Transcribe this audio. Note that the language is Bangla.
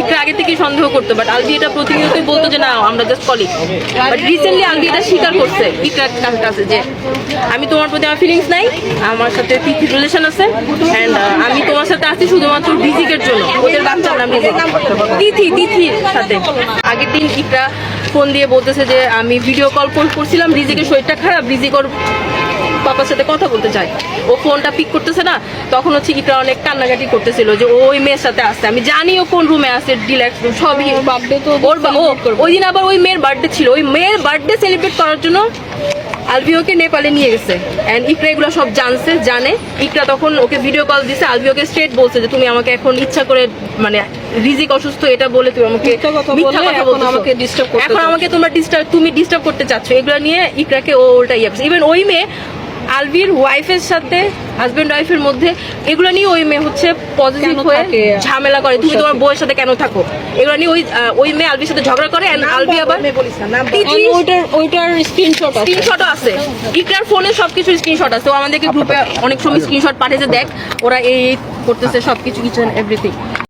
ইকরা আগে থেকেই সন্দেহ করতো, বাট আলভি এটা প্রতিনিয়তই বলতো যে না আমরা just colleague. But recently Alvi এটা স্বীকার করছে ইকরার কাছে যে আমি তোমার প্রতি আমার ফিলিংস নাই, আমার সাথে তিথির রিলেশন আছে, অ্যান্ড আমি তোমার সাথে আছি শুধুমাত্র রিজিকের জন্য, ওদের বাচ্চার নাম তিথির সাথে। আগের দিন ইকরা ফোন দিয়ে বলতেছে যে আমি ভিডিও কল করছিলাম, রিজিকের শরীরটা খারাপ, রিজিক ওর পাপার সাথে কথা বলতে চাই, ও ফোনটা পিক করতেছে না। তখন হচ্ছে ইকরা অনেক কান্নাকাটি করতেছিল যে ওই মেয়ের সাথে আসছে, আমি জানি ও কোন রুমে আছে, ডিলাক্স রুম সবই। বার্থডে তো ওই দিন আবার ওই মেয়ের বার্থডে ছিল, ওই মেয়ের বার্থডে সেলিব্রেট করার জন্য আলভিওকে নেপালে নিয়ে গেছে, অ্যান্ড ইকরা এগুলো সব জানে। ইকরা তখন ওকে ভিডিও কল দিছে, আলভিওকে স্ট্রেট বলছে যে তুমি আমাকে এখন ইচ্ছা করে মানে রিজিক অসুস্থ এটা বলে তুমি আমাকে মিথ্যা কথা বলছো, এখন আমাকে তুমি ডিস্টার্ব করতে চাচ্ছ। এগুলো নিয়ে ইকরাকে ও উল্টা ইয়ে করছে। ইভেন ওই মেয়ে আলভির ওয়াইফের সাথে, হাজবেন্ড ওয়াইফের মধ্যে এগুলো নিয়ে ওই মেয়ে হচ্ছে পজিটিভ হয়ে ঝামেলা করে, তুমি তোমার বউয়ের সাথে কেন থাকো, এগুলো নিয়ে ওই মেয়ে আলভির সাথে ঝগড়া করে। আলভি আবার ওইটার স্ক্রিনশটও আছে, ইকরার ফোনে সবকিছু স্ক্রিনশট আছে, ও আমাদেরকে গ্রুপে অনেক সময় স্ক্রিনশট পাঠিয়েছে, দেখ ওরা এই করতেছে সবকিছু, ইচ এন্ড এভরিথিং।